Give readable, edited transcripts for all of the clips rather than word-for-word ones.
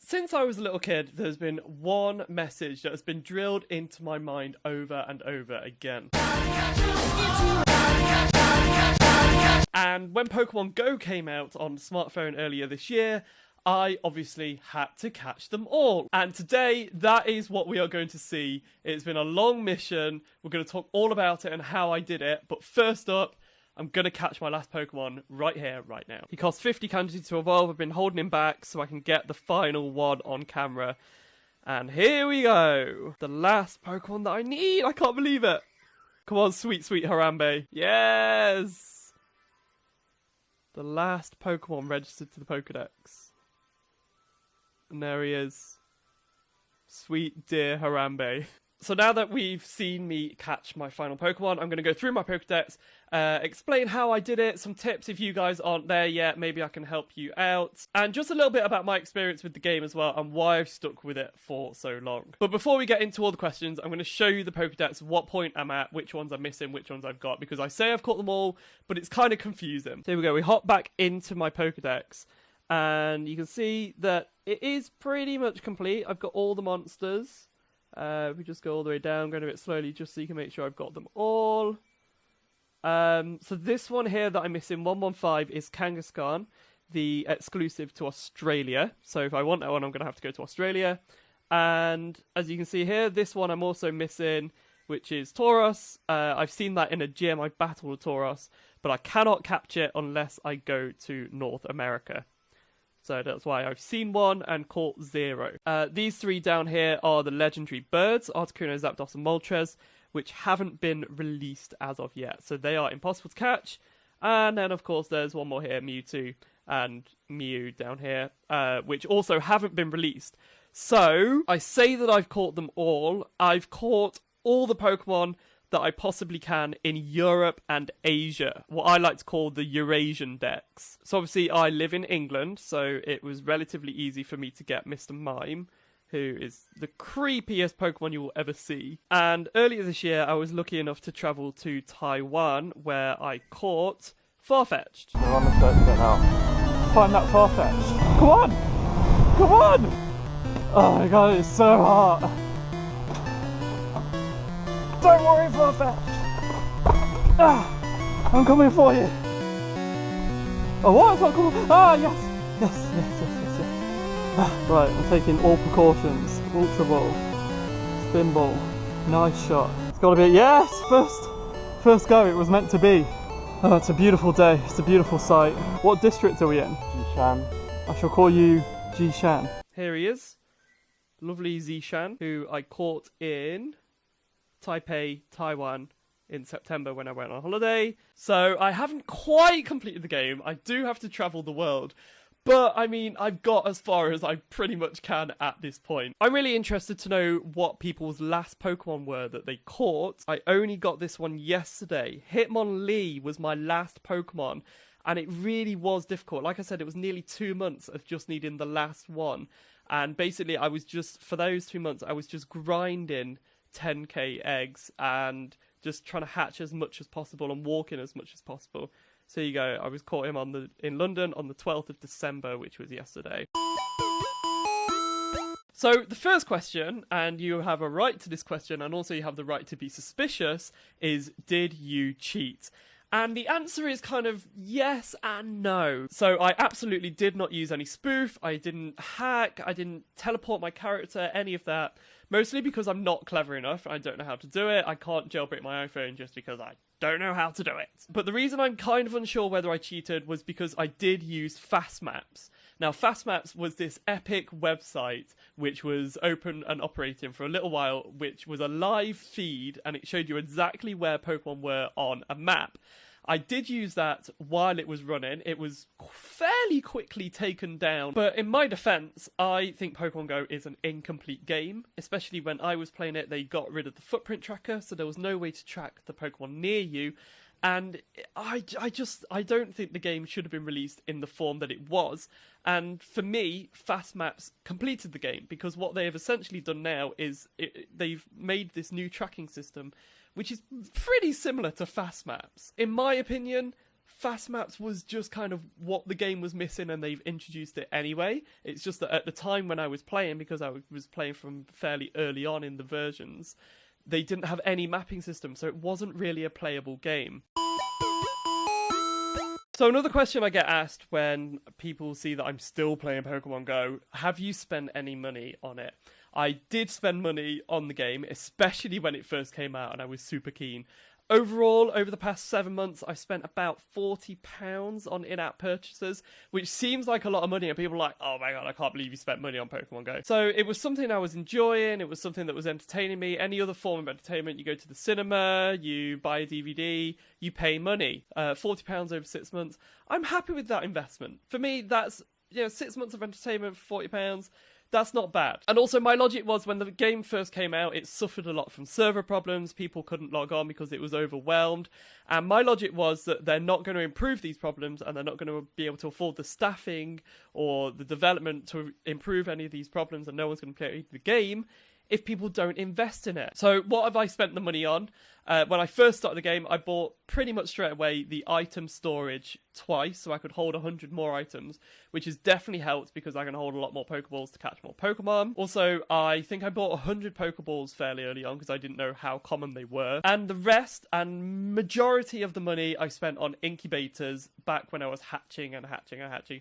Since I was a little kid, there's been one message that has been drilled into my mind over and over again. And when Pokemon Go came out on smartphone earlier this year, I obviously had to catch them all. And today, that is what we are going to see. It's been a long mission. We're going to talk all about it and how I did it. But first up, I'm going to catch my last Pokemon right here, right now. He costs 50 kanji to evolve. I've been holding him back so I can get the final one on camera. And here we go. The last Pokemon that I need. I can't believe it. Come on, sweet, sweet Harambe. Yes! The last Pokemon registered to the Pokedex. And there he is. Sweet dear Harambe. So now that we've seen me catch my final Pokemon, I'm going to go through my Pokedex, explain how I did it, some tips if you guys aren't there yet, maybe I can help you out, and just a little bit about my experience with the game as well, and why I've stuck with it for so long. But before we get into all the questions, I'm going to show you the Pokedex, what point I'm at, which ones I'm missing, which ones I've got, because I say I've caught them all, but it's kind of confusing. So here we go, we hop back into my Pokedex, and you can see that it is pretty much complete. I've got all the monsters. We just go all the way down, going a bit slowly just so you can make sure I've got them all. So this one here that I'm missing, 115, is Kangaskhan, the exclusive to Australia. So if I want that one, I'm going to have to go to Australia. And as you can see here, this one I'm also missing, which is Tauros. I've seen that in a gym. I battled a Tauros, but I cannot catch it unless I go to North America. So that's why I've seen one and caught 0. These 3 down here are the legendary birds, Articuno, Zapdos and Moltres, which haven't been released as of yet. So they are impossible to catch. And then, of course, there's one more here, Mewtwo and Mew down here, which also haven't been released. So I say that I've caught them all. I've caught all the Pokemon that I possibly can in Europe and Asia, what I like to call the Eurasian dex. So obviously I live in England, so it was relatively easy for me to get Mr. Mime, who is the creepiest Pokemon you will ever see. And earlier this year I was lucky enough to travel to Taiwan, where I caught Farfetch'd. We're on the search for it now. Find that Farfetch'd. Come on! Come on! Oh my god, it's so hot. Don't worry, Farfetch'd. I'm coming for you. Oh, what? It's not coming. Ah, yes. Yes. Right, I'm taking all precautions. Ultra Ball, Spin Ball, nice shot. It's got to be, yes, first go. It was meant to be. Oh, it's a beautiful day. It's a beautiful sight. What district are we in? Jishan. I shall call you Jishan. Here he is, lovely Zishan, who I caught in Taipei, Taiwan in September when I went on holiday. So I haven't quite completed the game. I do have to travel the world. But, I mean, I've got as far as I pretty much can at this point. I'm really interested to know what people's last Pokemon were that they caught. I only got this one yesterday. Hitmonlee was my last Pokemon. And it really was difficult. Like I said, it was nearly 2 months of just needing the last one. And basically, I was just, for those 2 months, I was just grinding 10k eggs and just trying to hatch as much as possible and walk in as much as possible. So you go, I was caught him in London on the 12th of December, which was yesterday. So the first question, and you have a right to this question, and also you have the right to be suspicious, is did you cheat? And the answer is kind of yes and no. So I absolutely did not use any spoof, I didn't hack, I didn't teleport my character, any of that. Mostly because I'm not clever enough, I don't know how to do it, I can't jailbreak my iPhone just because I don't know how to do it. But the reason I'm kind of unsure whether I cheated was because I did use Fastmaps. Now, Fastmaps was this epic website which was open and operating for a little while, which was a live feed, and it showed you exactly where Pokemon were on a map. I did use that while it was running. It was fairly quickly taken down. But in my defense, I think Pokemon Go is an incomplete game. Especially when I was playing it, they got rid of the footprint tracker, so there was no way to track the Pokemon near you. And I don't think the game should have been released in the form that it was. And for me, Fastmaps completed the game, because what they have essentially done now is they've made this new tracking system which is pretty similar to Fastmaps. In my opinion, fast maps was just kind of what the game was missing, and they've introduced it anyway. It's just that at the time when I was playing, because I was playing from fairly early on in the versions, they didn't have any mapping system, so it wasn't really a playable game. So another question I get asked when people see that I'm still playing Pokemon Go, have you spent any money on it? I did spend money on the game, especially when it first came out, and I was super keen. Overall, over the past 7 months, I've spent about £40 on in-app purchases, which seems like a lot of money, and people are like, oh my god, I can't believe you spent money on Pokemon Go. So it was something I was enjoying, it was something that was entertaining me. Any other form of entertainment, you go to the cinema, you buy a DVD, you pay money. £40 over 6 months. I'm happy with that investment. For me, that's 6 months of entertainment for £40. That's not bad. And also my logic was, when the game first came out, it suffered a lot from server problems. People couldn't log on because it was overwhelmed. And my logic was that they're not going to improve these problems, and they're not going to be able to afford the staffing or the development to improve any of these problems, and no one's going to play the game if people don't invest in it. So what have I spent the money on? When I first started the game, I bought pretty much straight away the item storage twice, so I could hold 100 more items, which has definitely helped because I can hold a lot more Pokeballs to catch more Pokemon. Also, I think I bought 100 Pokeballs fairly early on because I didn't know how common they were. And the rest and majority of the money I spent on incubators back when I was hatching and hatching and hatching.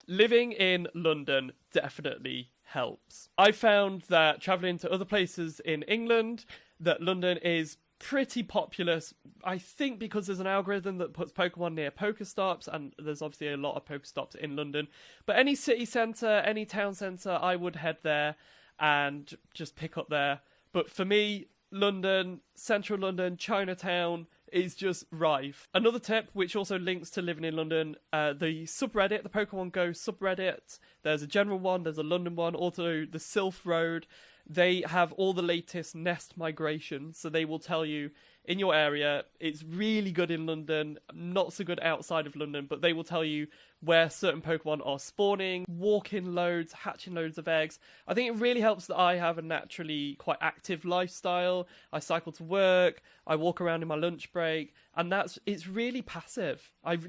Living in London definitely helps. I found that travelling to other places in England, that London is pretty populous. I think because there's an algorithm that puts Pokemon near Pokestops, and there's obviously a lot of Pokestops in London. But any city centre, any town centre, I would head there and just pick up there. But for me, London, central London, Chinatown is just rife. Another tip, which also links to living in London, the subreddit, the Pokemon Go subreddit. There's a general one, there's a London one, also the Sylph Road. They have all the latest nest migration, so they will tell you in your area. It's really good in London, not so good outside of London, but they will tell you where certain Pokemon are spawning, walking loads, hatching loads of eggs. I think it really helps that I have a naturally quite active lifestyle. I cycle to work, I walk around in my lunch break, and it's really passive. I've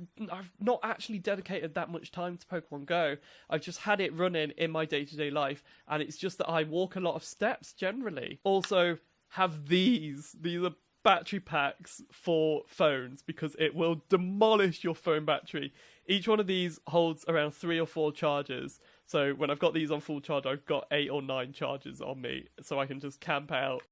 not actually dedicated that much time to Pokemon Go. I've just had it running in my day-to-day life, and it's just that I walk a lot of steps generally. Also, have these are battery packs for phones, because it will demolish your phone battery. Each one of these holds around 3 or 4 chargers. So when I've got these on full charge, I've got 8 or 9 chargers on me, so I can just camp out.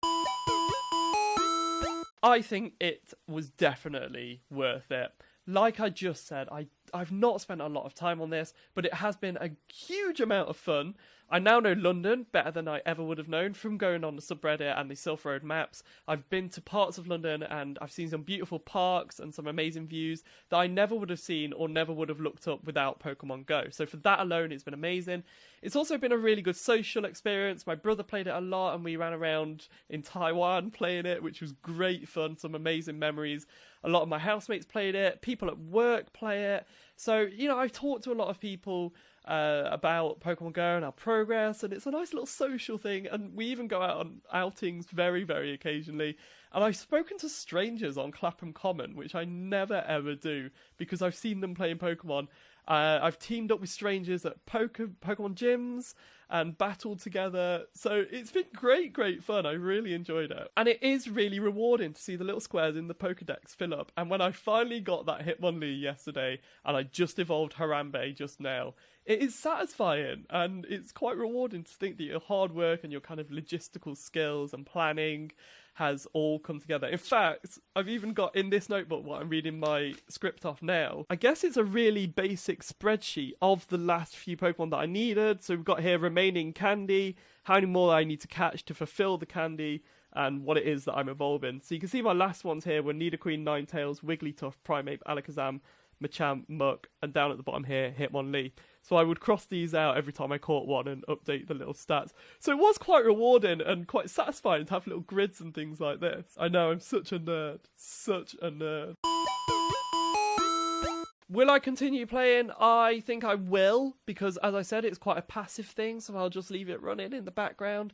I think it was definitely worth it. Like I just said, I've not spent a lot of time on this, but it has been a huge amount of fun. I now know London better than I ever would have known from going on the subreddit and the Sylph Road maps. I've been to parts of London and I've seen some beautiful parks and some amazing views that I never would have seen or never would have looked up without Pokemon Go. So for that alone, it's been amazing. It's also been a really good social experience. My brother played it a lot and we ran around in Taiwan playing it, which was great fun, some amazing memories. A lot of my housemates played it, people at work play it. So, I've talked to a lot of people about Pokemon Go and our progress, and it's a nice little social thing, and we even go out on outings very, very occasionally. And I've spoken to strangers on Clapham Common, which I never ever do, because I've seen them playing Pokemon. I've teamed up with strangers at Pokemon gyms and battled together. So it's been great fun. I really enjoyed it. And it is really rewarding to see the little squares in the Pokedex fill up. And when I finally got that Hitmonlee yesterday, and I just evolved Harambe just now, it is satisfying. And it's quite rewarding to think that your hard work and your kind of logistical skills and planning has all come together. In fact, I've even got in this notebook what I'm reading my script off now. I guess it's a really basic spreadsheet of the last few Pokemon that I needed. So we've got here remaining candy, how many more I need to catch to fulfill the candy, and what it is that I'm evolving. So you can see my last ones here were Nidoqueen, Ninetales, Wigglytuff, Primeape, Alakazam, Machamp, Muck, and down at the bottom here, Hitmonlee. So I would cross these out every time I caught one and update the little stats. So it was quite rewarding and quite satisfying to have little grids and things like this. I know, I'm such a nerd. Such a nerd. Will I continue playing? I think I will, because as I said, it's quite a passive thing, so I'll just leave it running in the background.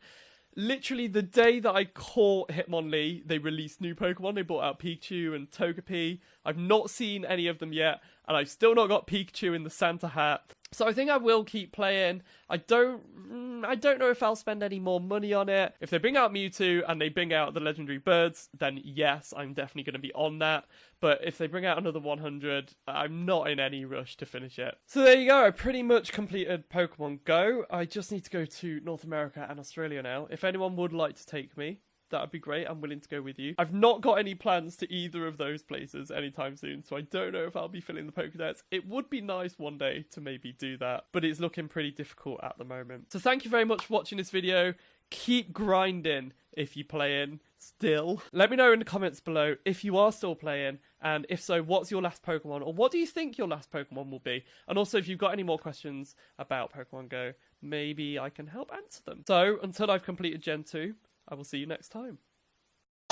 literally the day that I caught Hitmonlee, they released new Pokemon. They brought out Pikachu and Togepi. I've not seen any of them yet, and I've still not got Pikachu in the Santa hat. So I think I will keep playing. I don't know if I'll spend any more money on it. If they bring out Mewtwo and they bring out the legendary birds, then yes, I'm definitely going to be on that. But if they bring out another 100, I'm not in any rush to finish it. So there you go. I pretty much completed Pokemon Go. I just need to go to North America and Australia now. If anyone would like to take me, that would be great. I'm willing to go with you. I've not got any plans to either of those places anytime soon, so I don't know if I'll be filling the Pokédex. It would be nice one day to maybe do that, but it's looking pretty difficult at the moment. So thank you very much for watching this video. Keep grinding if you're playing still. Let me know in the comments below if you are still playing, and if so, what's your last Pokemon, or what do you think your last Pokemon will be? And also, if you've got any more questions about Pokemon Go, maybe I can help answer them. So until I've completed Gen 2, I will see you next time.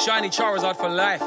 Shiny Charizard for life.